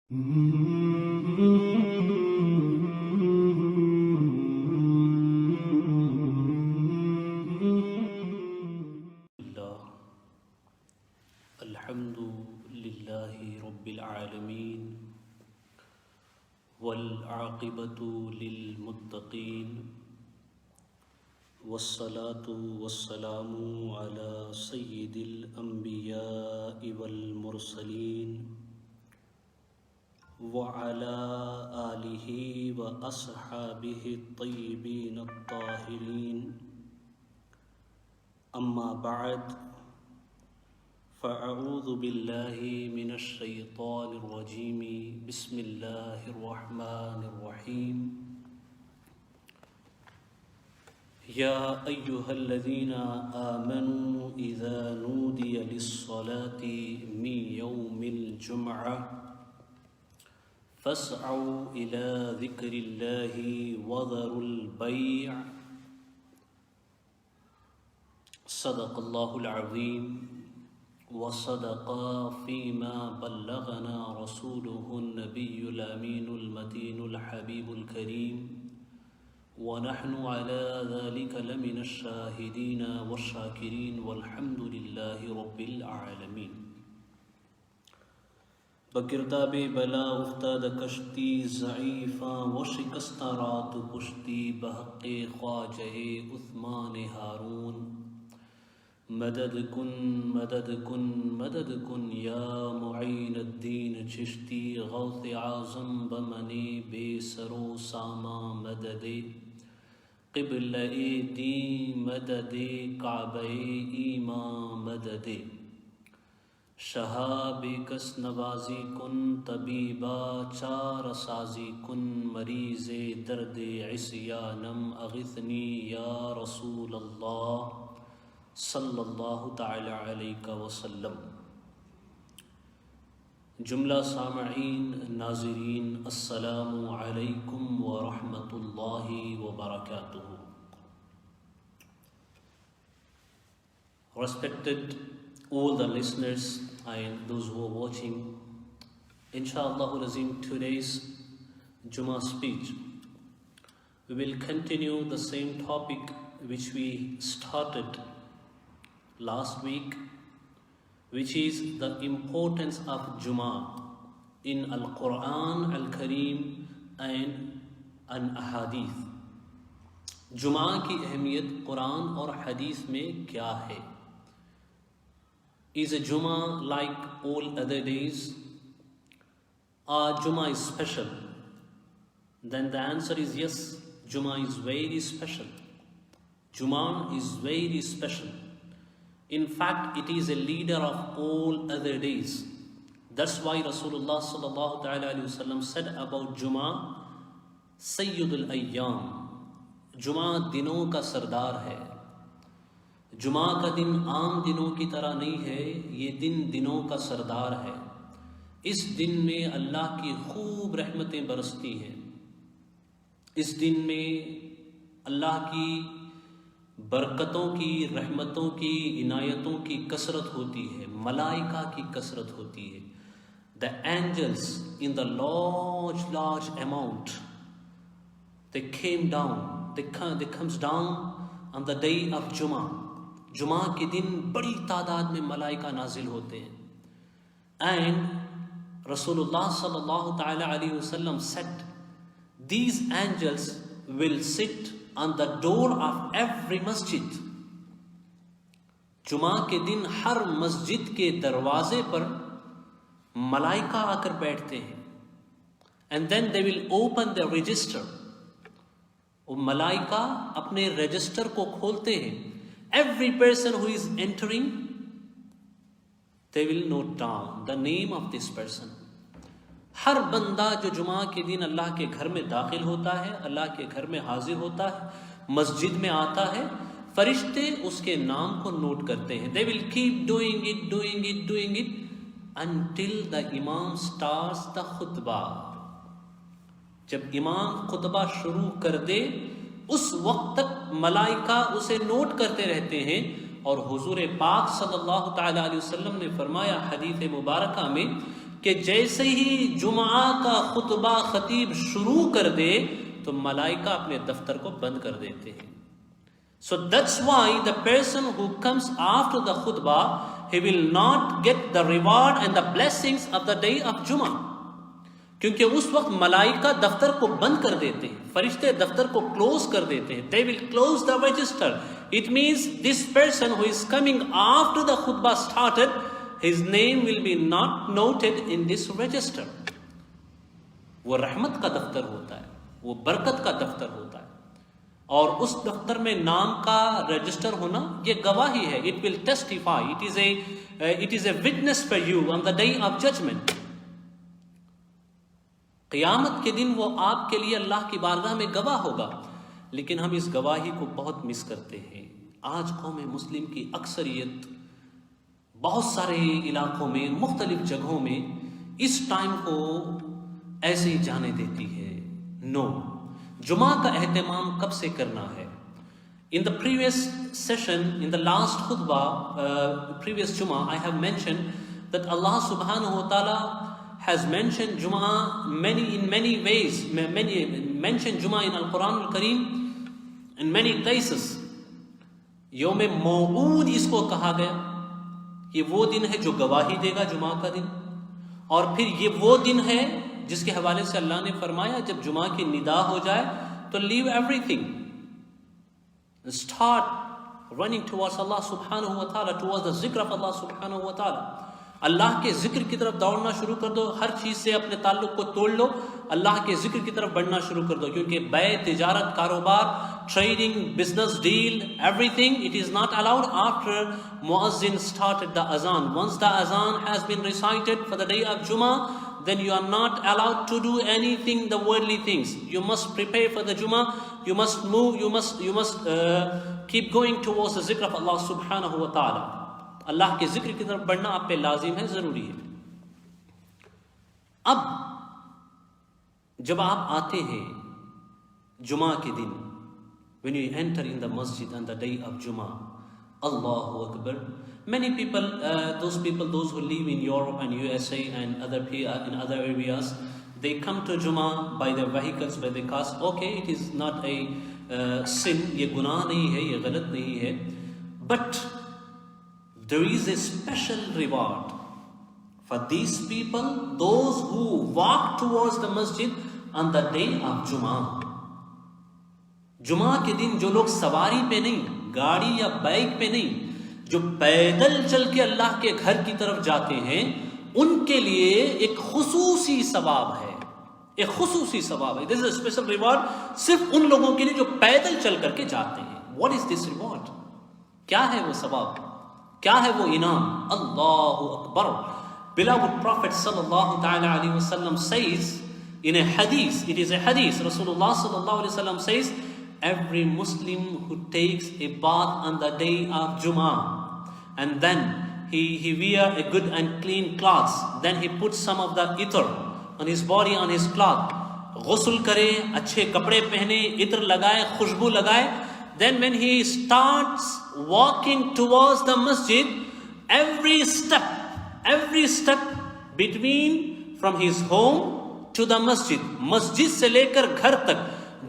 الحمد لله رب العالمين والعاقبة للمتقين والصلاة والسلام على سيد الأنبياء والمرسلين وعلى آله وأصحابه الطيبين الطاهرين أما بعد فأعوذ بالله من الشيطان الرجيم بسم الله الرحمن الرحيم يا أيها الذين آمنوا إذا نودي للصلاة من يوم الجمعة فاسعوا إلى ذكر الله وذروا البيع صدق الله العظيم وصدق فيما بلغنا رسوله النبي الأمين المتين الحبيب الكريم ونحن على ذلك لمن الشاهدين والشاكرين والحمد لله رب العالمين. بگرداب بلا افتاد کشتی ضعیفاں و شکستہ رات پشتی بحق خواجہ عثمان ہارون مدد کن مدد کن مدد کن یا معین الدین چشتی غوث اعظم بمن بے سرو ساما مدد قبلہ دین مدد کعبہ ایمان مدد شہاب کس نوازی کن طبیبا چار سازی کن مریض درد عصیانم اغثنی یا رسول اللہ صلی اللہ تعالی علیہ وسلم. جملہ سامعین ناظرین السلام علیکم ورحمۃ اللہ وبرکاتہ. Respected all the listeners and those who are watching, inshallah azim, today's Jummah speech we will continue the same topic which we started last week, which is the importance of Jummah in Al-Quran Al-Kareem and an Ahadith. Jummah کی اہمیت قرآن اور حدیث میں کیا ہے؟ Is a Jummah like all other days? Or Jummah is special? Then the answer is yes, Jummah is very special. Jummah is very special. In fact, it is a leader of all other days. That's why Rasulullah sallallahu alaihi wasallam said about Jummah, Sayyidul Ayyam. Jummah دنوں کا سردار ہے. جمعہ کا دن عام دنوں کی طرح نہیں ہے، یہ دن دنوں کا سردار ہے. اس دن میں اللہ کی خوب رحمتیں برستی ہیں. اس دن میں اللہ کی برکتوں کی، رحمتوں کی، عنایتوں کی کثرت ہوتی ہے، ملائکہ کی کثرت ہوتی ہے. The angels in the large amount, they came down, they comes down on the day of Jummah. جمعہ کے دن بڑی تعداد میں ملائکہ نازل ہوتے ہیں. And رسول اللہ صلی اللہ تعالی علیہ وسلم said, these angels will sit on the door of every masjid. جمعہ کے دن ہر مسجد کے دروازے پر ملائکہ آ کر بیٹھتے ہیں. And then they will open the register. وہ ملائکہ اپنے رجسٹر کو کھولتے ہیں. Every person who is entering, they will note down the name of this person. ہر بندہ جو جمعہ کے دن اللہ کے گھر میں داخل ہوتا ہے، اللہ کے گھر میں حاضر ہوتا ہے، مسجد میں آتا ہے، فرشتے اس کے نام کو نوٹ کرتے ہیں. They will keep doing it until the Imam starts the khutbah. جب امام خطبہ شروع کر دے اس وقت تک ملائکہ اسے نوٹ کرتے رہتے ہیں. اور حضور پاک صلی اللہ تعالی علیہ وسلم نے فرمایا حدیث مبارکہ میں کہ جیسے ہی جمعہ کا خطبہ خطیب شروع کر دے تو ملائکہ اپنے دفتر کو بند کر دیتے ہیں. So that's why the person who comes after the khutbah, he will not get the reward and the blessings of the day of Jummah. کیونکہ اس وقت ملائکہ دفتر کو بند کر دیتے ہیں, فرشتے دفتر کو کلوز کر دیتے ہیں. They will close the register. It means this person who is coming after the khutbah started, his name will be not noted in this register. وہ رحمت کا دفتر ہوتا ہے, وہ برکت کا دفتر ہوتا ہے, اور اس دفتر میں نام کا رجسٹر ہونا یہ گواہی ہے. It will testify. It is a witness for you on the day of judgment. قیامت کے دن وہ آپ کے لیے اللہ کی بارگاہ میں گواہ ہوگا. لیکن ہم اس گواہی کو بہت مس کرتے ہیں. آج قوم مسلم کی اکثریت بہت سارے علاقوں میں, مختلف جگہوں میں اس ٹائم کو ایسے ہی جانے دیتی ہے. نو, جمعہ کا اہتمام کب سے کرنا ہے؟ In the previous session, in the last khutbah, previous Jummah, I have mentioned that Allah subhanahu wa ta'ala has mentioned Jummah in many ways, mentioned Jummah in Al-Quran Al-Kareem in many places. یوم موعود اس کو کہا گیا, یہ وہ دن ہے جو گواہی دے گا, جمعہ کا دن. اور پھر یہ وہ دن ہے جس کے حوالے سے اللہ نے فرمایا جب جمعہ کی ندا ہو جائے تو leave everything, start running towards Allah سبحانہ و تعالیٰ, ٹوارڈس دا ذکر آف اللہ سبحانہ و تعالیٰ. اللہ کے ذکر کی طرف دوڑنا شروع کر دو, ہر چیز سے اپنے تعلق کو توڑ لو, اللہ کے ذکر کی طرف بڑھنا شروع کر دو. کیونکہ بے, تجارت, کاروبار, trading, business deal, everything, it is not allowed after Muazzin started the azan. Once the azan has been recited for the day of Jummah, then you are not allowed to do anything, the worldly things. You must prepare for the Jummah, you must move, you must keep going towards the zikr of Allah subhanahu wa ta'ala. اللہ کے ذکر کی طرف بڑھنا آپ پہ لازم ہے, ضروری ہے. اب جب آپ آتے ہیں جمعہ کے دن, when you enter in the masjid on the day of Jummah, Allahu Akbar. Many people, those who live in Europe and USA and in other areas, they come to Jummah by their vehicles, by their cars. Okay, it is not a sin, یہ گناہ نہیں ہے, یہ غلط نہیں ہے. But there is a special reward for these people, those who walk towards the masjid on the day of Jummah. جمعہ کے دن جو لوگ سواری پہ نہیں, گاڑی یا بائک پہ نہیں, جو پیدل چل کے اللہ کے گھر کی طرف جاتے ہیں, ان کے لیے ایک خصوصی ثواب ہے, ایک خصوصی ثواب ہے. This is a special reward صرف ان لوگوں کے لیے جو پیدل چل کر کے جاتے ہیں. What is this reward? کیا ہے وہ ثواب, کیا ہے وہ انعام؟ اللہ اکبر. Beloved Prophet sallallahu ta'ala alayhi wa sallam says in a hadith, it is a hadith, Rasulullah sallallahu alayhi wa sallam says, every Muslim who takes a bath on the day of Jummah and then he wear a good and clean clothes, then he puts some of the itar on his body, on his cloth, غسل کرے, اچھے کپڑے پہنے, عطر لگائے, خوشبو لگائے, then when he starts walking towards the masjid, every step between from his home to the masjid, مسجد سے لے کر گھر تک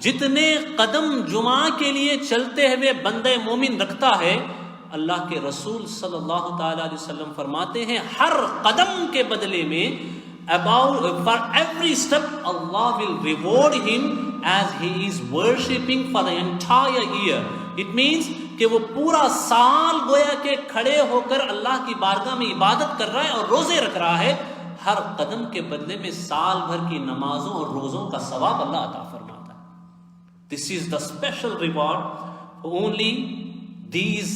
جتنے قدم جمعہ کے لیے چلتے ہوئے بندہ مومن رکھتا ہے, اللہ کے رسول صلی اللہ تعالی علیہ وسلم فرماتے ہیں ہر قدم کے بدلے میں for every step Allah will reward him as he is worshipping for the entire year. It means کہ وہ پورا سال گویا کہ کھڑے ہو کر اللہ کی بارگاہ میں عبادت کر رہا ہے اور روزے رکھ رہا ہے, ہر قدم کے بدلے میں سال بھر کی نمازوں اور روزوں کا ثواب اللہ عطا فرماتا ہے. This is the special reward only these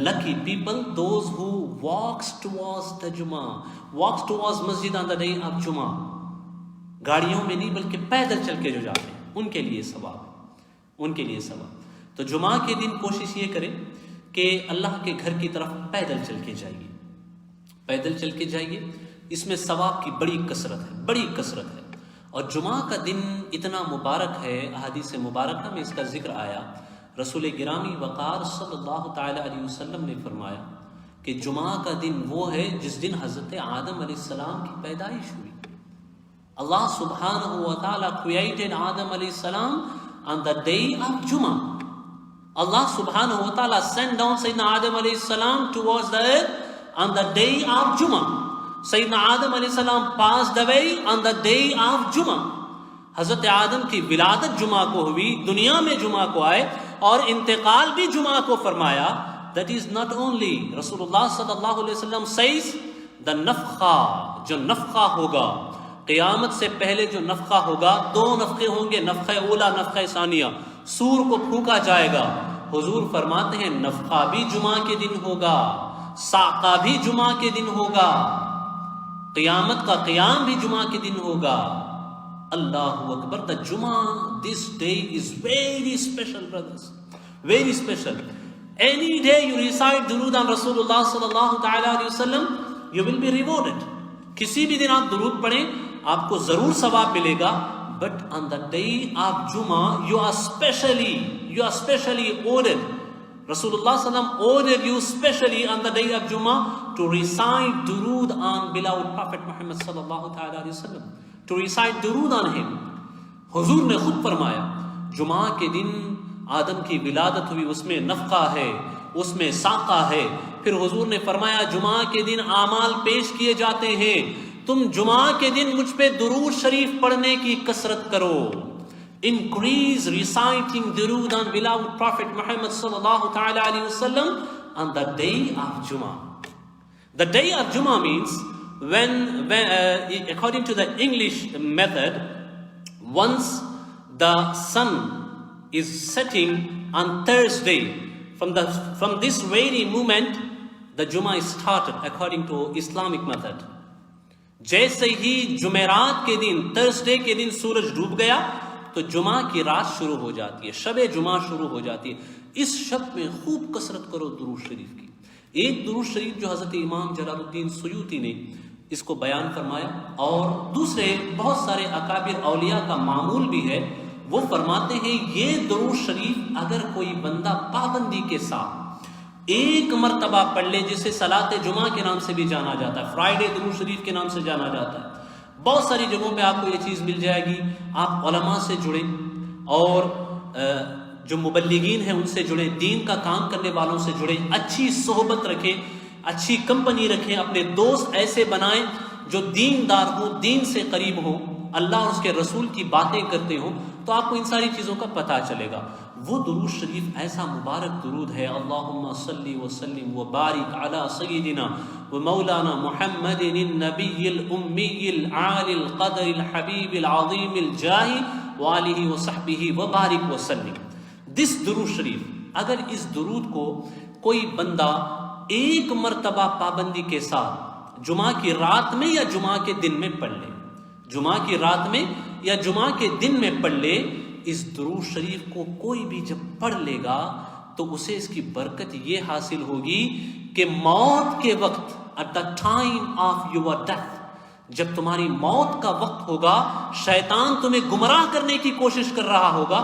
lucky people, those who walks towards the Jummah, walks towards masjid on the day of Jummah. گاڑیوں میں نہیں بلکہ پیدل چل کے جو جاتے ہیں ان کے لیے ثواب, ان کے لیے ثواب. تو جمعہ کے دن کوشش یہ کریں کہ اللہ کے گھر کی طرف پیدل چل کے جائیے, پیدل چل کے جائیے. اس میں ثواب کی بڑی کثرت ہے, بڑی کثرت ہے. اور جمعہ کا دن اتنا مبارک ہے, احادیث مبارکہ میں اس کا ذکر آیا. رسول گرامی وقار صلی اللہ تعالی علیہ وسلم نے فرمایا کہ جمعہ کا دن وہ ہے جس دن حضرت آدم علیہ السلام کی پیدائش ہوئی. Allah subhanahu wa ta'ala created Adam alayhi salam on the day of Jummah. Allah subhanahu wa ta'ala sent down Sayyidina Adam alayhi salam towards the earth on the day of Jummah. Sayyidina Adam alayhi salam passed away on the day of Jummah. حضرت آدم کی ولادت جمعہ کو ہوئی, دنیا میں جمعہ کو آئے, اور انتقال بھی جمعہ کو فرمایا. That is not only رسول اللہ صلی اللہ علیہ وسلم says the نفخہ, جو نفخہ ہوگا قیامت سے پہلے, جو نفخہ ہوگا, 2 نفخے ہوں گے, نفخہ اولا, نفخہ ثانیہ. سور کو پھونکا جائے گا. حضور فرماتے ہیں نفخہ بھی جمعہ کے دن ہوگا, صعقہ بھی جمعہ کے دن ہوگا, قیامت کا قیام بھی جمعہ کے دن ہوگا. اللہ اکبر. The Jummah, this day is very special, brothers, very special. Any day you recite durood on Rasulullah sallallahu ta'ala alayhi wasallam, you will be rewarded. کسی بھی دن آپ درود پڑھیں آپ کو ضرور ثواب ملے گا. But on the day of Jummah, you are specially ordered. Rasulullah sallallahu alaihi wasallam ordered you specially on the day of Jummah to recite durood on beloved Prophet Muhammad sallallahu ta'ala alayhi wasallam, to recite durood on him. حضور نے خود فرمایا جمعہ کے دن آدم کی ولادت ہوئی, اس میں نفخہ ہے, اس میں صعقہ ہے. پھر حضور نے فرمایا جمعہ کے دن اعمال پیش کیے جاتے ہیں, تم جمعہ کے دن مجھ پہ درود شریف پڑھنے کی کثرت کرو. Increase reciting durood on beloved Prophet Muhammad sallallahu ta'ala alayhi wasallam on the day of Jummah. The day of Jummah means when according to the English method, once the sun is setting on Thursday, from this very moment the Jummah is started according to Islamic method. جیسے ہی جمعرات کے دن, Thursday کے دن سورج ڈوب گیا تو جمعہ کی رات شروع ہو جاتی ہے, شب جمعہ شروع ہو جاتی ہے. اس شب میں خوب کثرت کرو درود شریف کی. ایک درود شریف جو حضرت امام جلال الدین سیوطی نے اس کو بیان فرمایا, اور دوسرے بہت سارے اکابر اولیاء کا معمول بھی ہے. وہ فرماتے ہیں یہ درود شریف اگر کوئی بندہ پابندی کے ساتھ ایک مرتبہ پڑھ لے, جسے صلاۃ جمعہ کے نام سے بھی جانا جاتا ہے, فرائیڈے درود شریف کے نام سے جانا جاتا ہے. بہت ساری جگہوں پہ آپ کو یہ چیز مل جائے گی. آپ علماء سے جڑیں اور جو مبلغین ہیں ان سے جڑیں, دین کا کام کرنے والوں سے جڑیں, اچھی صحبت رکھیں, اچھی کمپنی رکھیں, اپنے دوست ایسے بنائیں جو دیندار ہوں, دین سے قریب ہوں, اللہ اور اس کے رسول کی باتیں کرتے ہوں, تو آپ کو ان ساری چیزوں کا پتہ چلے گا. وہ درود شریف ایسا مبارک درود ہے, اللہم صلی وسلم وبارک علی سیدنا و مولانا محمد النبی الامی العالی القدر الحبیب العظیم الجاہ وآلہ وصحبہ وبارک وسلم. دس درود شریف, اگر اس درود کو کوئی بندہ ایک مرتبہ پابندی کے ساتھ جمعہ کی رات میں یا جمعہ کے دن میں پڑھ لے, جمعہ کی رات میں یا جمعہ کے دن میں پڑھ لے, اس درود شریف کو کوئی بھی جب پڑھ لے گا تو اسے اس کی برکت یہ حاصل ہوگی کہ موت کے وقت, at the time of your death, جب تمہاری موت کا وقت ہوگا, شیطان تمہیں گمراہ کرنے کی کوشش کر رہا ہوگا,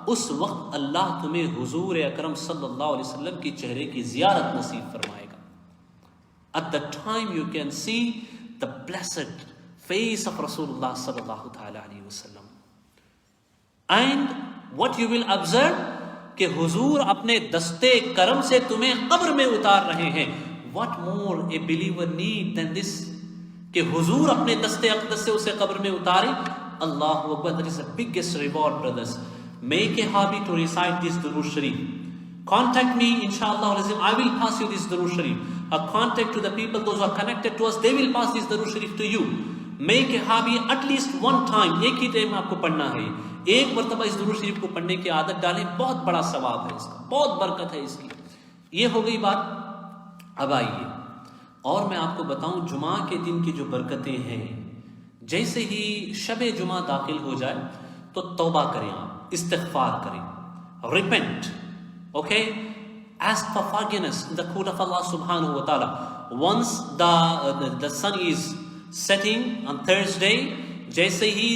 اس وقت اللہ تمہیں حضور اکرم صلی اللہ علیہ وسلم کی چہرے کی زیارت نصیب فرمائے گا. At the time you can see the blessed face of Rasulullah sallallahu ta'ala alayhi wasallam. And what you will observe کہ حضور اپنے دستے کرم سے تمہیں قبر میں اتار رہے ہیں. What more a believer need than this, کہ حضور اپنے دستے اقدس سے اسے قبر میں اتارے. اللہ اکبر. That is the biggest reward, brothers. Make a hobby to recite this Durood Sharif. Contact me, inshallah. I will pass you this Durood Sharif. A contact to the people, those who are connected to us, they will pass this Durood Sharif to you. Make a hobby at least one time. ایک ہی time آپ کو پڑھنا ہے, ایک مرتبہ اس درود شریف کو پڑھنے کی عادت ڈالیں. بہت بڑا ثواب ہے اس کا, بہت برکت ہے اس کی. یہ ہو گئی بات. اب آئیے اور میں آپ کو بتاؤں جمعہ کے دن کی جو برکتیں ہیں. جیسے ہی شب جمعہ داخل ہو جائے تو توبہ کریں, آپ استغفار کریں, repent, okay, ask for forgiveness in the court of Allah subhanahu wa ta'ala. Once the sun is setting on Thursday, جیسے ہی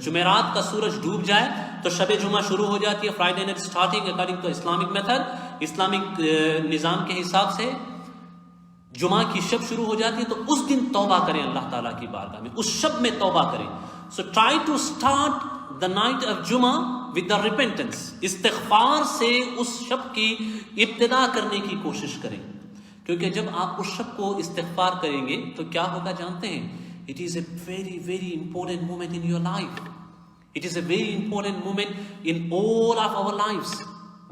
جمعرات کا سورج ڈوب جائے تو شب جمعہ شروع ہو جاتی ہے. Friday night starting according to Islamic method, Islamic نظام کے حساب سے. جمعہ کی شب شروع ہو جاتی ہے تو اس دن توبہ کریں اللہ تعالیٰ کی بارگاہ میں، اس شب میں توبہ کریں. So try to start the night of Jumma with the repentance. استغفار سے اس شب کی ابتدا کرنے کی کوشش کریں، کیونکہ جب آپ اس شب کو استغفار کریں گے تو کیا ہوگا جانتے ہیں؟ It is a very very important moment in your life. It is a very important moment in all of our lives.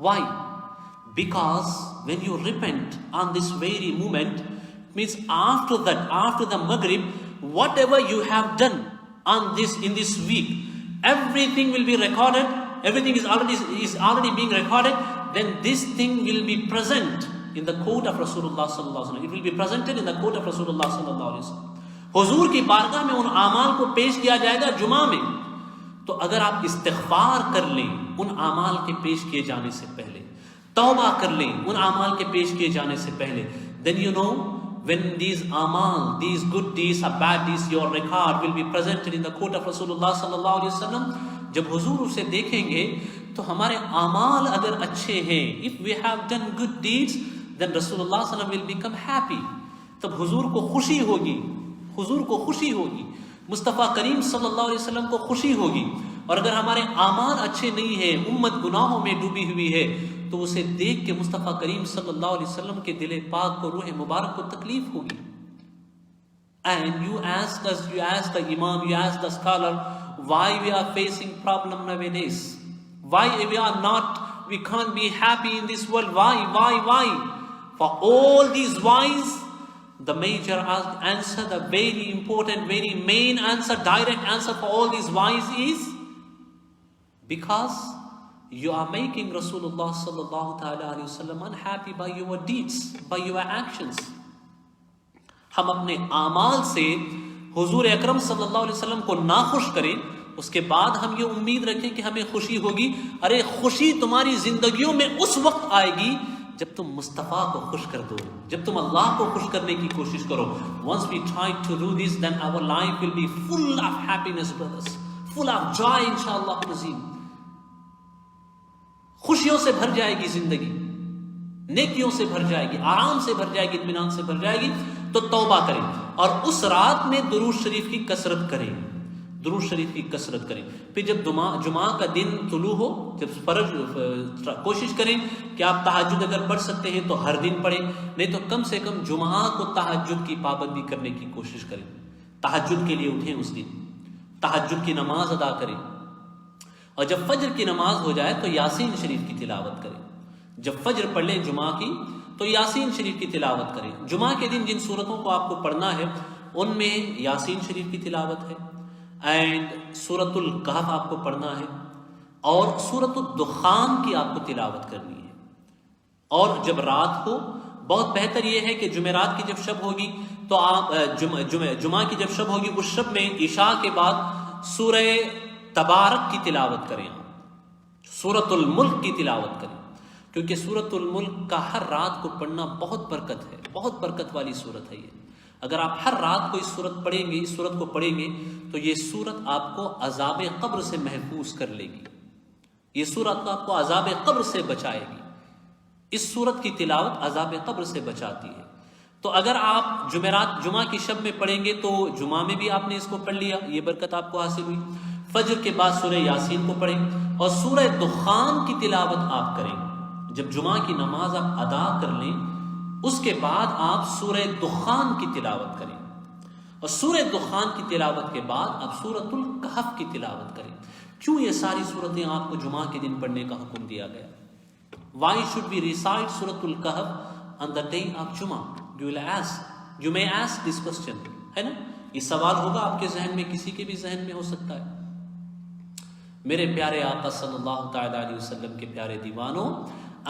Why? Because when you repent on this very moment, it means after that, after the Maghrib, whatever you have done in this week, everything will be recorded. Everything is already being recorded. Then this thing will be present in the court of Rasulullah sallallahu alaihi wasallam. It will be presented in the court of Rasulullah sallallahu alaihi wasallam. حضور کی بارگاہ میں ان اعمال کو پیش کیا جائے گا جمعہ میں. تو اگر آپ استغفار کر لیں ان اعمال کے پیش کیے جانے سے پہلے، توبہ کر لیں ان اعمال کے پیش کیے جانے سے پہلے، then you know when these amal, these good deeds or bad deeds, your record will be presented in the court of Rasulullah sallallahu alaihi wasallam. جب حضور اسے دیکھیں گے تو ہمارے اعمال اگر اچھے ہیں، if we have done good deeds, then Rasulullah sallallahu alaihi wasallam will become happy. تب حضور کو خوشی ہوگی، حضور کو خوشی ہوگی، مصطفیٰ کریم صلی اللہ علیہ وسلم کو خوشی ہوگی. اور اگر ہمارے اعمال اچھے نہیں ہیں، امت گناہوں میں ڈوبی ہوئی ہے، تو اسے دیکھ کے مصطفیٰ کریم صلی اللہ علیہ وسلم کے دل پاک کو، روح مبارک کو تکلیف ہوگی. And you ask the imam, you ask the scholar, why we are facing problem nowadays? Why we can't be happy in this world? Why? For all these whys, the major answer, the very important, very main answer, direct answer for all these whys is because you are making Rasulullah sallallahu ta'ala alayhi wa sallam unhappy by your deeds, by your actions. ہم اپنے اعمال سے حضور اکرم صلی اللہ علیہ وسلم کو ناخوش کریں، اس کے بعد ہم یہ امید رکھیں کہ ہمیں خوشی ہوگی. ارے خوشی تمہاری زندگیوں میں اس وقت آئے گی جب تم مصطفیٰ کو خوش کر دو، جب تم اللہ کو خوش کرنے کی کوشش کرو. Once we try to do this, then our life will be full of happiness, brothers, full of joy, inshallah azim. خوشیوں سے بھر جائے گی زندگی، نیکیوں سے بھر جائے گی، آرام سے بھر جائے گی، اطمینان سے بھر جائے گی. تو توبہ کریں اور اس رات میں درود شریف کی کثرت کریں، درود شریف کی کثرت کریں. پھر جب جمعہ کا دن طلوع ہو، جب فرض کوشش کریں کہ آپ تہجد اگر پڑھ سکتے ہیں تو ہر دن پڑھیں، نہیں تو کم سے کم جمعہ کو تہجد کی پابندی کرنے کی کوشش کریں. تہجد کے لیے اٹھیں، اس دن تہجد کی نماز ادا کریں. اور جب فجر کی نماز ہو جائے تو یاسین شریف کی تلاوت کریں. جب فجر پڑھ لیں جمعہ کی تو یاسین شریف کی تلاوت کریں. جمعہ کے دن جن صورتوں کو آپ کو پڑھنا ہے ان میں یاسین شریف کی تلاوت ہے، اینڈ سورۃ الکہف آپ کو پڑھنا ہے، اور سورۃ الدخان کی آپ کو تلاوت کرنی ہے. اور جب رات ہو، بہت بہتر یہ ہے کہ جمعرات کی جب شب ہوگی تو آپ جمعہ کی جب شب ہوگی اس شب میں عشاء کے بعد سورہ تبارک کی تلاوت کریں، سورۃ الملک کی تلاوت کریں، کیونکہ سورۃ الملک کا ہر رات کو پڑھنا بہت برکت ہے، بہت برکت والی سورت ہے یہ. اگر آپ ہر رات کو اس سورت پڑھیں گے، اس سورت کو پڑھیں گے تو یہ سورت آپ کو عذاب قبر سے محفوظ کر لے گی. یہ سورت آپ کو عذاب قبر سے بچائے گی. اس سورت کی تلاوت عذاب قبر سے بچاتی ہے. تو اگر آپ جمعہ کی شب میں پڑھیں گے تو جمعہ میں بھی آپ نے اس کو پڑھ لیا، یہ برکت آپ کو حاصل ہوئی. فجر کے بعد سورہ یاسین کو پڑھیں اور سورہ دخان کی تلاوت آپ کریں. جب جمعہ کی نماز آپ ادا کر لیں اس کے بعد آپ سورہ دخان کی تلاوت کریں، اور سورہ دخان کی تلاوت کے بعد آپ سورۃ الکہف کی تلاوت کریں. کیوں یہ ساری صورتیں آپ کو جمعہ کے دن پڑھنے کا حکم دیا گیا؟ Why should we recite سورۃ الکہف on the day of Jummah? You may ask this question. ہے نا؟ یہ سوال ہوگا آپ کے ذہن میں، کسی کے بھی ذہن میں ہو سکتا ہے. میرے پیارے آقا صلی اللہ تعالی علیہ وسلم کے پیارے دیوانوں،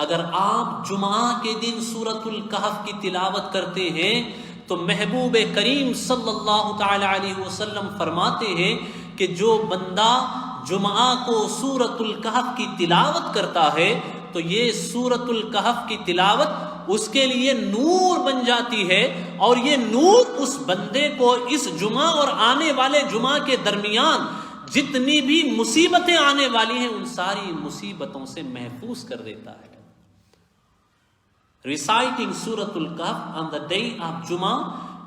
اگر آپ جمعہ کے دن سورۃ الکہف کی تلاوت کرتے ہیں تو محبوب کریم صلی اللہ تعالی علیہ وسلم فرماتے ہیں کہ جو بندہ جمعہ کو سورۃ الکہف کی تلاوت کرتا ہے تو یہ سورۃ الکہف کی تلاوت اس کے لیے نور بن جاتی ہے، اور یہ نور اس بندے کو اس جمعہ اور آنے والے جمعہ کے درمیان جتنی بھی مصیبتیں آنے والی ہیں ان ساری مصیبتوں سے محفوظ کر دیتا ہے. Reciting Surah Al-Kahf on the day of Jummah,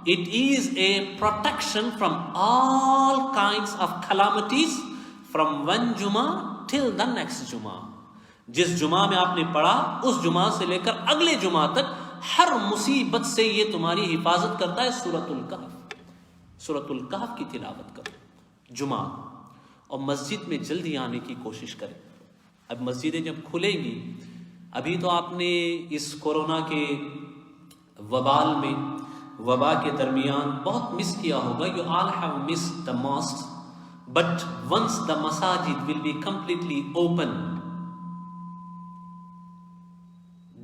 it is a protection from all kinds of calamities from one Jummah till the next Jummah. جس جمعہ میں آپ نے پڑھا اس جمعہ سے لے کر اگلے جمعہ تک ہر مصیبت سے یہ تمہاری حفاظت کرتا ہے سورۃ الکہف. سورۃ الکہف کی تلاوت کرو جمعہ، اور مسجد میں جلدی آنے کی کوشش کریں. اب مسجدیں جب کھلیں گی، ابھی تو آپ نے اس کورونا کے وبال میں، وبا کے درمیان بہت مس کیا ہوگا. You all have missed the mosques, but once the masajid will be completely open,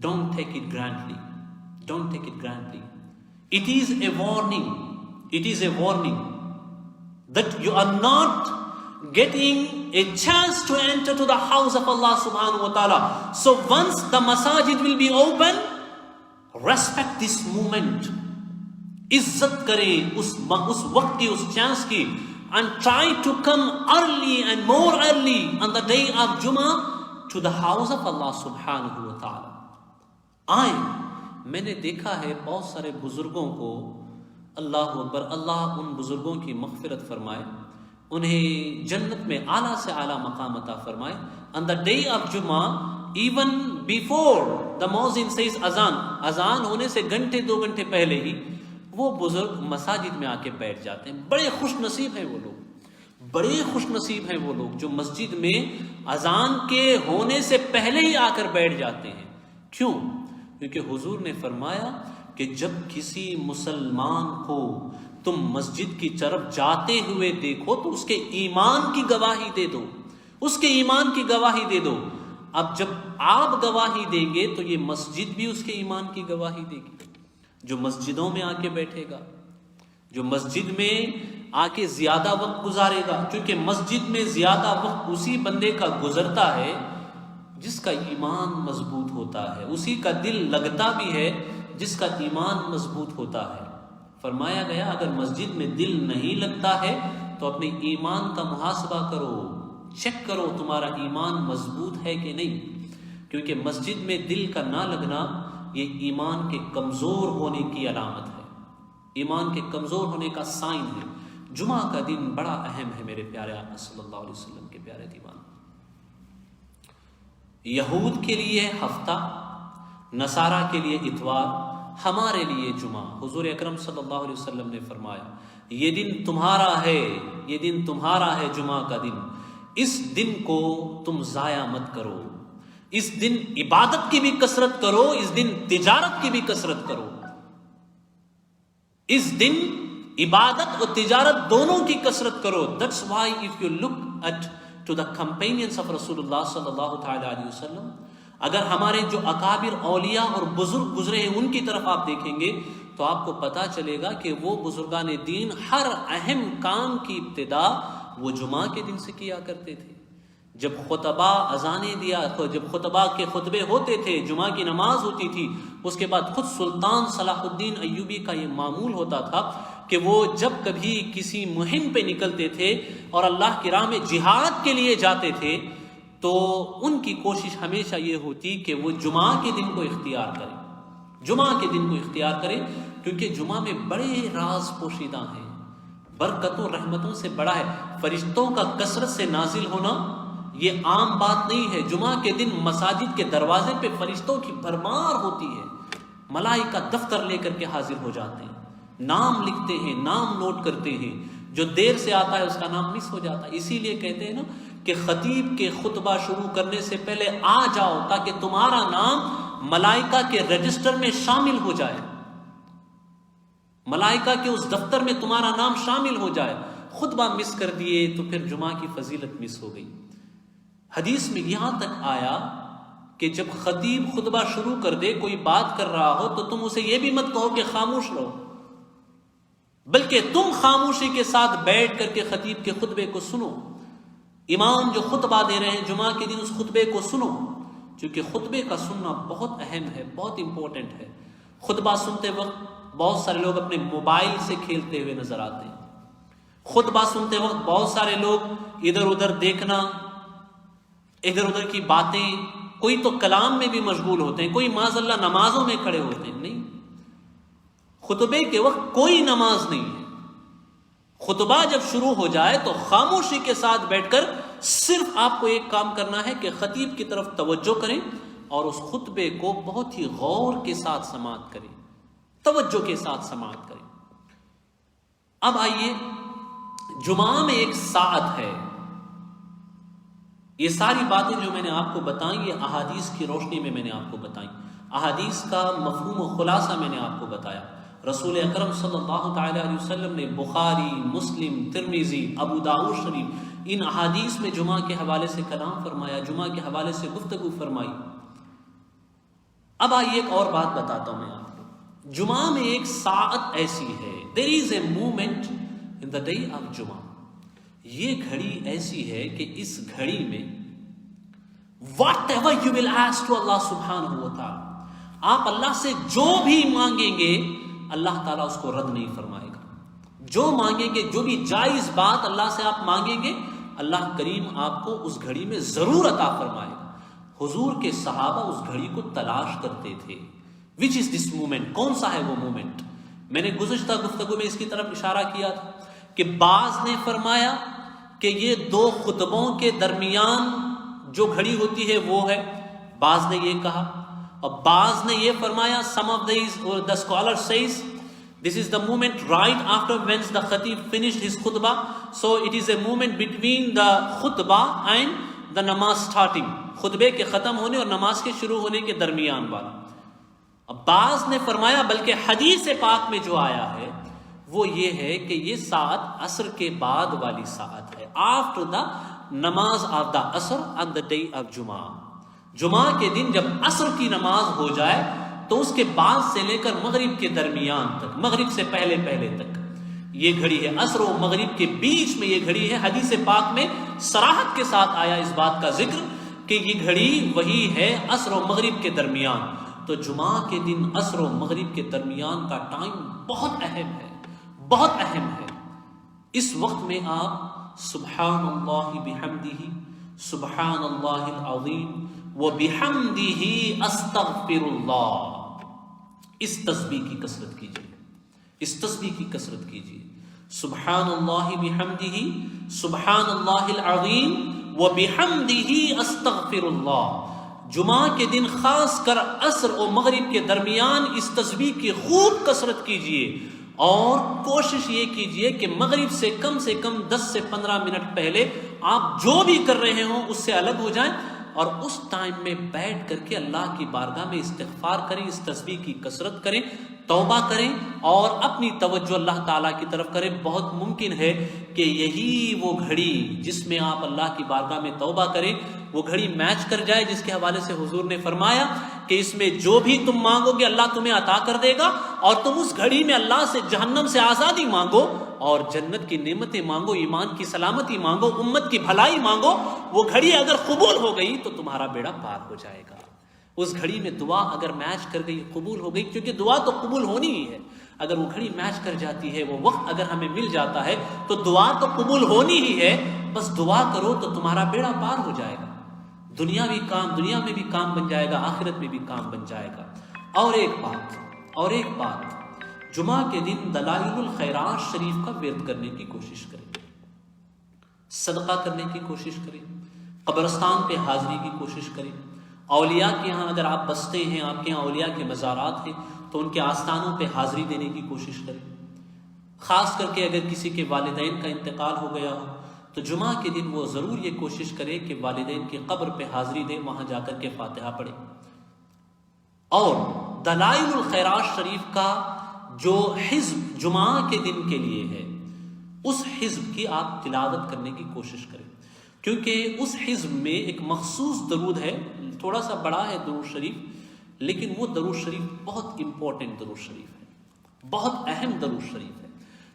don't take it grandly. Don't take it grandly. It is a warning. It is a warning that you are not getting a chance to enter to the house of Allah subhanahu wa ta'ala. So once the masajid will be open, respect this moment. عزت کرے اس وقت کی، اس chance کی. And try to come early and more early on the day of Jummah to the house of Allah subhanahu wa ta'ala. آئیں. میں نے دیکھا ہے بہت سارے بزرگوں کو، اللہ اکبر، اللہ ان بزرگوں کی مغفرت فرمائے، انہیں جنت میں اعلیٰ سے اعلیٰ مقام عطا فرمائے. On the day of Jummah, even before the muezzin says اذان ہونے سے گھنٹے 2 گھنٹے پہلے ہی وہ بزرگ مساجد میں آ کے بیٹھ جاتے ہیں. بڑے خوش نصیب ہیں وہ لوگ، بڑے خوش نصیب ہیں وہ لوگ جو مسجد میں اذان کے ہونے سے پہلے ہی آ کر بیٹھ جاتے ہیں. کیوں؟ کیونکہ حضور نے فرمایا کہ جب کسی مسلمان کو تم مسجد کی طرف جاتے ہوئے دیکھو تو اس کے ایمان کی گواہی دے دو، اس کے ایمان کی گواہی دے دو. اب جب آپ گواہی دیں گے تو یہ مسجد بھی اس کے ایمان کی گواہی دے گی. جو مسجدوں میں آ کے بیٹھے گا، جو مسجد میں آ کے زیادہ وقت گزارے گا، کیونکہ مسجد میں زیادہ وقت اسی بندے کا گزرتا ہے جس کا ایمان مضبوط ہوتا ہے، اسی کا دل لگتا بھی ہے جس کا ایمان مضبوط ہوتا ہے. فرمایا گیا اگر مسجد میں دل نہیں لگتا ہے تو اپنے ایمان کا محاسبہ کرو، چیک کرو تمہارا ایمان مضبوط ہے کہ نہیں، کیونکہ مسجد میں دل کا نہ لگنا یہ ایمان کے کمزور ہونے کی علامت ہے، ایمان کے کمزور ہونے کا سائن ہے. جمعہ کا دن بڑا اہم ہے میرے پیارے آقا صلی اللہ علیہ وسلم کے پیارے دیوان. یہود کے لیے ہفتہ، نصارہ کے لیے اتوار، ہمارے لیے جمعہ. حضور اکرم صلی اللہ علیہ وسلم نے فرمایا یہ دن تمہارا ہے، یہ دن تمہارا ہے جمعہ کا دن. اس دن کو تم ضائع مت کرو، اس دن عبادت کی بھی کثرت کرو، اس دن تجارت کی بھی کثرت کرو. اس دن عبادت اور تجارت دونوں کی کثرت کرو. That's why if you look at to the companions of رسول اللہ صلی اللہ تعالی علیہ وسلم، اگر ہمارے جو اکابر اولیاء اور بزرگ گزرے ہیں ان کی طرف آپ دیکھیں گے تو آپ کو پتا چلے گا کہ وہ بزرگان دین ہر اہم کام کی ابتدا وہ جمعہ کے دن سے کیا کرتے تھے. جب خطبہ اذانیں دیا، جب خطبہ کے خطبے ہوتے تھے، جمعہ کی نماز ہوتی تھی، اس کے بعد خود سلطان صلاح الدین ایوبی کا یہ معمول ہوتا تھا کہ وہ جب کبھی کسی مہم پہ نکلتے تھے اور اللہ کی راہ میں جہاد کے لیے جاتے تھے تو ان کی کوشش ہمیشہ یہ ہوتی کہ وہ جمعہ کے دن کو اختیار کریں، جمعہ کے دن کو اختیار کریں، کیونکہ جمعہ میں بڑے راز پوشیدہ ہیں، برکتوں رحمتوں سے بڑا ہے. فرشتوں کا کثرت سے نازل ہونا یہ عام بات نہیں ہے. جمعہ کے دن مساجد کے دروازے پہ فرشتوں کی بھرمار ہوتی ہے، ملائکہ دفتر لے کر کے حاضر ہو جاتے ہیں، نام لکھتے ہیں، نام نوٹ کرتے ہیں. جو دیر سے آتا ہے اس کا نام مس ہو جاتا ہے. اسی لیے کہتے ہیں نا کہ خطیب کے خطبہ شروع کرنے سے پہلے آ جاؤ تاکہ تمہارا نام ملائکہ کے رجسٹر میں شامل ہو جائے، ملائکہ کے اس دفتر میں تمہارا نام شامل ہو جائے. خطبہ مس کر دیے تو پھر جمعہ کی فضیلت مس ہو گئی. حدیث میں یہاں تک آیا کہ جب خطیب خطبہ شروع کر دے، کوئی بات کر رہا ہو تو تم اسے یہ بھی مت کہو کہ خاموش رہو، بلکہ تم خاموشی کے ساتھ بیٹھ کر کے خطیب کے خطبے کو سنو. امام جو خطبہ دے رہے ہیں جمعہ کے دن اس خطبے کو سنو، کیونکہ خطبے کا سننا بہت اہم ہے، بہت امپورٹنٹ ہے. خطبہ سنتے وقت بہت سارے لوگ اپنے موبائل سے کھیلتے ہوئے نظر آتے ہیں. خطبہ سنتے وقت بہت سارے لوگ ادھر ادھر دیکھنا، ادھر ادھر کی باتیں، کوئی تو کلام میں بھی مشغول ہوتے ہیں، کوئی معاذ اللہ نمازوں میں کھڑے ہوتے ہیں. نہیں، خطبے کے وقت کوئی نماز نہیں ہے. خطبہ جب شروع ہو جائے تو خاموشی کے ساتھ بیٹھ کر صرف آپ کو ایک کام کرنا ہے کہ خطیب کی طرف توجہ کریں اور اس خطبے کو بہت ہی غور کے ساتھ سماعت کریں، توجہ کے ساتھ سماعت کریں. اب آئیے، جمعہ میں ایک ساعت ہے. یہ ساری باتیں جو میں نے آپ کو بتائیں یہ احادیث کی روشنی میں نے آپ کو بتائیں. احادیث کا مفہوم و خلاصہ میں نے آپ کو بتایا. رسول اکرم صلی اللہ تعالی علیہ وسلم نے بخاری، مسلم، ترمذی، ابو داؤد شریف ان احادیث میں جمعہ کے حوالے سے کلام فرمایا، جمعہ کے حوالے سے گفتگو فرمائی. اب آئیے ایک اور بات بتاتا ہوں میں آپ کو. جمعہ میں ایک ساعت ایسی ہے، there is a moment in the day of جمعہ. یہ گھڑی ایسی ہے کہ اس گھڑی میں whatever you will ask to Allah سبحانہ و تعالی، آپ اللہ سے جو بھی مانگیں گے اللہ تعالیٰ اس کو رد نہیں فرمائے گا. جو مانگیں گے، جو بھی جائز بات اللہ سے آپ مانگیں گے اللہ کریم آپ کو اس گھڑی میں ضرور عطا فرمائے گا. حضور کے صحابہ اس گھڑی کو تلاش کرتے تھے. وچ از دس مومنٹ، کون سا ہے وہ مومنٹ؟ میں نے گزشتہ گفتگو میں اس کی طرف اشارہ کیا تھا کہ بعض نے فرمایا کہ یہ دو خطبوں کے درمیان جو گھڑی ہوتی ہے وہ ہے، بعض نے یہ کہا، اور بعض نے یہ فرمایا some of the scholar says this is the moment right after when the khatib finished his khutbah, so it is a moment between the khutbah and the namaz starting، خطبے کے ختم ہونے اور نماز کے شروع ہونے کے درمیان والا. اب بعض نے فرمایا بلکہ حدیث پاک میں جو آیا ہے وہ یہ ہے کہ یہ ساعت عصر کے بعد والی ساعت ہے، آفٹر دا نماز آف دا عصر آن دا ڈے آف جمعہ. جمعہ کے دن جب عصر کی نماز ہو جائے تو اس کے بعد سے لے کر مغرب کے درمیان تک، مغرب سے پہلے تک یہ گھڑی ہے. عصر و مغرب کے بیچ میں یہ گھڑی ہے. حدیث پاک میں صراحت کے ساتھ آیا اس بات کا ذکر کہ یہ گھڑی وہی ہے عصر و مغرب کے درمیان. تو جمعہ کے دن عصر و مغرب کے درمیان کا ٹائم بہت اہم ہے، بہت اہم ہے. اس وقت میں آپ سبحان اللہ بحمدہ، سبحان اللہ العظیم وبحمدہ استغفر اللہ، اس تسبیح کی کثرت کیجیے، اس تسبیح کی کثرت کیجیے. سبحان اللہ بحمدہ، سبحان اللہ العظیم وبحمدہ استغفر اللہ. جمعہ کے دن خاص کر عصر و مغرب کے درمیان اس تسبیح کی خوب کثرت کیجیے اور کوشش یہ کیجیے کہ مغرب سے کم 10 سے 15 منٹ پہلے آپ جو بھی کر رہے ہوں اس سے الگ ہو جائیں اور اس ٹائم میں بیٹھ کر کے اللہ کی بارگاہ میں استغفار کریں، اس تسبیح کی کثرت کریں، توبہ کریں اور اپنی توجہ اللہ تعالیٰ کی طرف کریں. بہت ممکن ہے کہ یہی وہ گھڑی جس میں آپ اللہ کی بارگاہ میں توبہ کریں وہ گھڑی میچ کر جائے جس کے حوالے سے حضور نے فرمایا کہ اس میں جو بھی تم مانگو گے اللہ تمہیں عطا کر دے گا، اور تم اس گھڑی میں اللہ سے جہنم سے آزادی مانگو اور جنت کی نعمتیں مانگو، ایمان کی سلامتی مانگو، امت کی بھلائی مانگو. وہ گھڑی اگر قبول ہو گئی تو تمہارا بیڑا پار ہو جائے گا. اس گھڑی میں دعا اگر میچ کر گئی، قبول ہو گئی، کیونکہ دعا تو قبول ہونی ہی ہے. اگر وہ گھڑی میچ کر جاتی ہے، وہ وقت اگر ہمیں مل جاتا ہے تو دعا تو قبول ہونی ہی ہے. بس دعا کرو تو تمہارا بیڑا پار ہو جائے گا. دنیا میں بھی کام بن جائے گا، آخرت میں بھی کام بن جائے گا. اور ایک بات جمعہ کے دن دلائل الخیرات شریف کا ورد کرنے کی کوشش کریں، صدقہ کرنے کی کوشش کریں، قبرستان پہ حاضری کی کوشش کریں. اولیاء کے ہاں اگر آپ بستے ہیں، آپ کے ہاں اولیاء کے مزارات ہیں تو ان کے آستانوں پہ حاضری دینے کی کوشش کریں. خاص کر کے اگر کسی کے والدین کا انتقال ہو گیا ہو تو جمعہ کے دن وہ ضرور یہ کوشش کرے کہ والدین کی قبر پہ حاضری دے، وہاں جا کر کے فاتحہ پڑھے. اور دلائل الخیرات شریف کا جو حزب جمعہ کے دن کے لیے ہے اس حزب کی آپ تلاوت کرنے کی کوشش کریں، کیونکہ اس حزب میں ایک مخصوص درود ہے، تھوڑا سا بڑا ہے درود شریف، لیکن وہ درود شریف بہت امپورٹنٹ درود شریف ہے، بہت اہم درود شریف ہے.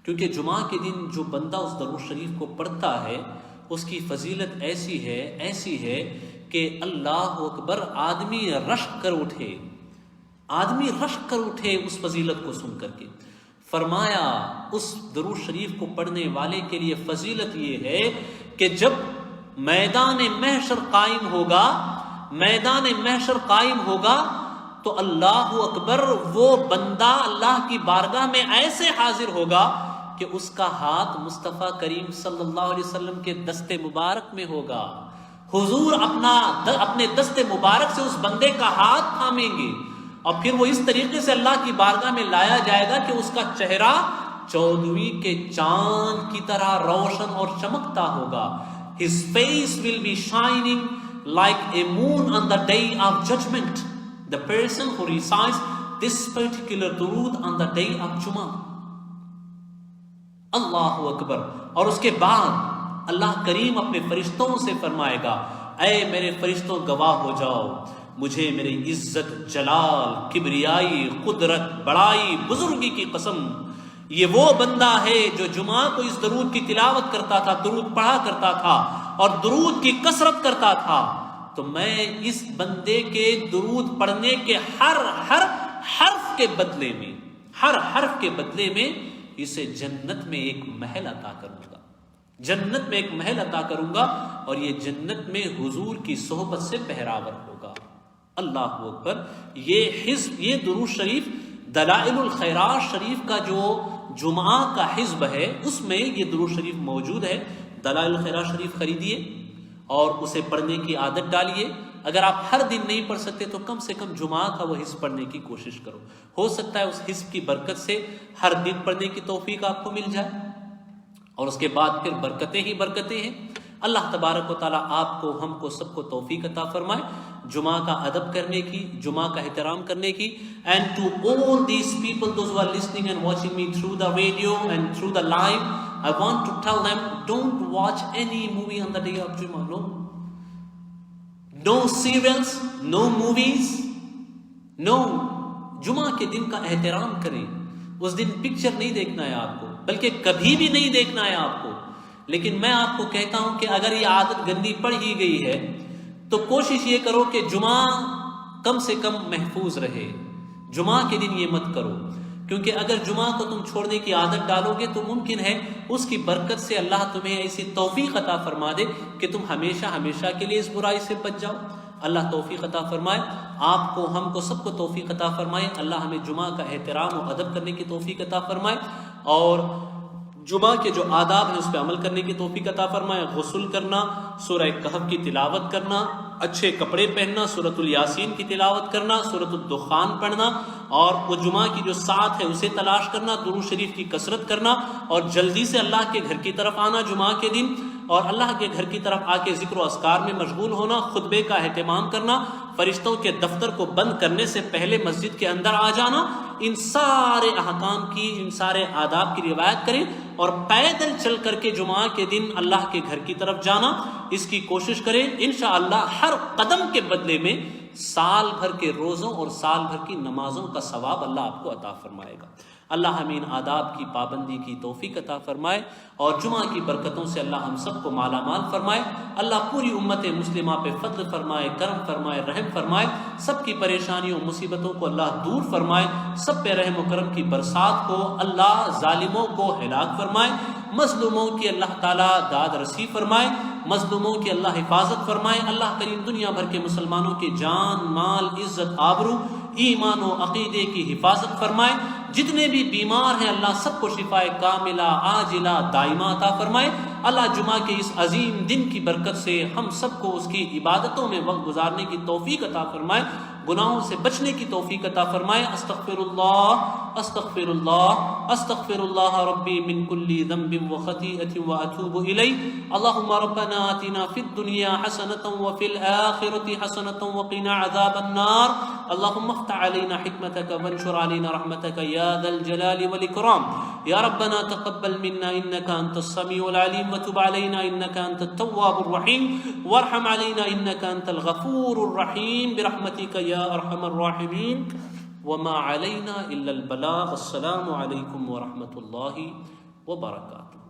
کیونکہ جمعہ کے دن جو بندہ اس درود شریف کو پڑھتا ہے اس کی فضیلت ایسی ہے کہ اللہ اکبر، آدمی رشک کر اٹھے اس فضیلت کو سن کر کے. فرمایا اس درود شریف کو پڑھنے والے کے لیے فضیلت یہ ہے کہ جب میدان محشر قائم ہوگا میدان محشر قائم ہوگا تو اللہ اکبر، وہ بندہ اللہ کی بارگاہ میں ایسے حاضر ہوگا کہ اس کا ہاتھ مصطفیٰ کریم صلی اللہ علیہ وسلم کے دست مبارک میں ہوگا. حضور اپنے دست مبارک سے اس بندے کا ہاتھ تھامیں گے اور پھر وہ اس طریقے سے اللہ کی بارگاہ میں لایا جائے گا کہ اس کا چہرہ 14ویں کے چاند کی طرح روشن اور چمکتا ہوگا. His face will be shining like a moon on the day of judgment. The person who recites this particular durood on the day of Jummah. اللہ اکبر. اور اس کے بعد اللہ کریم اپنے فرشتوں سے فرمائے گا، اے میرے فرشتوں گواہ ہو جاؤ، مجھے میری عزت، جلال، کبریائی، قدرت، بڑائی، بزرگی کی قسم، یہ وہ بندہ ہے جو جمعہ کو اس درود کی تلاوت کرتا تھا، درود پڑھا کرتا تھا اور درود کی کثرت کرتا تھا، تو میں اس بندے کے درود پڑھنے کے ہر حرف کے بدلے میں اسے جنت میں ایک محل عطا کروں گا. جنت میں ایک محل عطا کروں گا اور یہ جنت میں حضور کی صحبت سے پہراور ہوگا. اللہ اکبر. یہ درود شریف دلائل الخیرات شریف کا جو جمعہ کا حزب ہے اس میں یہ درود شریف موجود ہے. دلائل الخیرات شریف خریدیے اور اسے پڑھنے کی عادت ڈالیے. اگر آپ ہر دن نہیں پڑھ سکتے تو کم سے کم جمعہ کا وہ حزب پڑھنے کی کوشش کرو. ہو سکتا ہے اس حزب کی برکت سے ہر دن پڑھنے کی توفیق آپ کو مل جائے اور اس کے بعد پھر برکتیں ہی برکتیں ہیں. اللہ تبارک و تعالیٰ آپ کو، ہم کو، سب کو توفیق عطا فرمائے جمعہ کا ادب کرنے کی، جمعہ کا احترام کرنے کی. And to all these people, those who are listening and watching me through the radio and through the live, I want to tell them, don't watch any movie on the day of Jummah. No serials, no movies, no. جمعہ کے دن کا احترام کریں. اس دن picture نہیں دیکھنا ہے آپ کو، بلکہ کبھی بھی نہیں دیکھنا ہے آپ کو. لیکن میں آپ کو کہتا ہوں کہ اگر یہ عادت گندی پڑ ہی گئی ہے تو کوشش یہ کرو کہ جمعہ کم سے کم محفوظ رہے. جمعہ کے دن یہ مت کرو، کیونکہ اگر جمعہ کو تم چھوڑنے کی عادت ڈالو گے تو ممکن ہے اس کی برکت سے اللہ تمہیں ایسی توفیق عطا فرما دے کہ تم ہمیشہ کے لیے اس برائی سے بچ جاؤ. اللہ توفیق عطا فرمائے آپ کو، ہم کو، سب کو توفیق عطا فرمائے. اللہ ہمیں جمعہ کا احترام و ادب کرنے کی توفیق عطا فرمائے اور جمعہ کے جو آداب ہیں اس پہ عمل کرنے کی توفیق عطا فرمائے. غسل کرنا، سورہ کہف کی تلاوت کرنا، اچھے کپڑے پہننا، سورۃ الیاسین کی تلاوت کرنا، سورۃ الدخان پڑھنا اور وہ جمعہ کی جو ساتھ ہے اسے تلاش کرنا، درود شریف کی کثرت کرنا اور جلدی سے اللہ کے گھر کی طرف آنا جمعہ کے دن اور اللہ کے گھر کی طرف آ کے ذکر و اذکار میں مشغول ہونا، خطبے کا اہتمام کرنا، فرشتوں کے دفتر کو بند کرنے سے پہلے مسجد کے اندر آ جانا. ان سارے احکام کی، ان سارے آداب کی روایت کریں اور پیدل چل کر کے جمعہ کے دن اللہ کے گھر کی طرف جانا اس کی کوشش کریں. انشاءاللہ ہر قدم کے بدلے میں سال بھر کے روزوں اور سال بھر کی نمازوں کا ثواب اللہ آپ کو عطا فرمائے گا. اللہ ہمیں ان آداب کی پابندی کی توفیق عطا فرمائے اور جمعہ کی برکتوں سے اللہ ہم سب کو مالا مال فرمائے. اللہ پوری امت مسلمہ پہ فضل فرمائے، کرم فرمائے، رحم فرمائے. سب کی پریشانیوں مصیبتوں کو اللہ دور فرمائے، سب پہ رحم و کرم کی برسات کو اللہ ظالموں کو ہلاک فرمائے، مظلوموں کی اللہ تعالیٰ داد رسی فرمائے، مظلوموں کی اللہ حفاظت فرمائے. اللہ کریم دنیا بھر کے مسلمانوں کی جان، مال، عزت، آبرو، ایمان و عقیدے کی حفاظت فرمائے. جتنے بھی بیمار ہیں اللہ سب کو شفائے کاملہ عاجلہ دائمہ عطا فرمائے. اللہ جمعہ کے اس عظیم دن کی برکت سے ہم سب کو اس کی عبادتوں میں وقت گزارنے کی توفیق عطا فرمائے، گناہوں سے بچنے کی توفیق عطا فرمائے. استغفر اللہ ربی من کل ذنب وخطیئۃ واتوب الیہ. اللهم ربنا آتنا فی الدنیا حسنۃ وفی الآخرۃ حسنۃ وقنا عذاب النار. اللهم افتح علينا حكمتك وانشر علينا رحمتك يا ذا الجلال والإكرام. يا ربنا تقبل منا إنك أنت السميع العليم وتب علينا إنك أنت التواب الرحيم وارحم علينا إنك أنت الغفور الرحيم برحمتك يا أرحم الراحمين. وما علينا إلا البلاغ. السلام عليكم ورحمة الله وبركاته.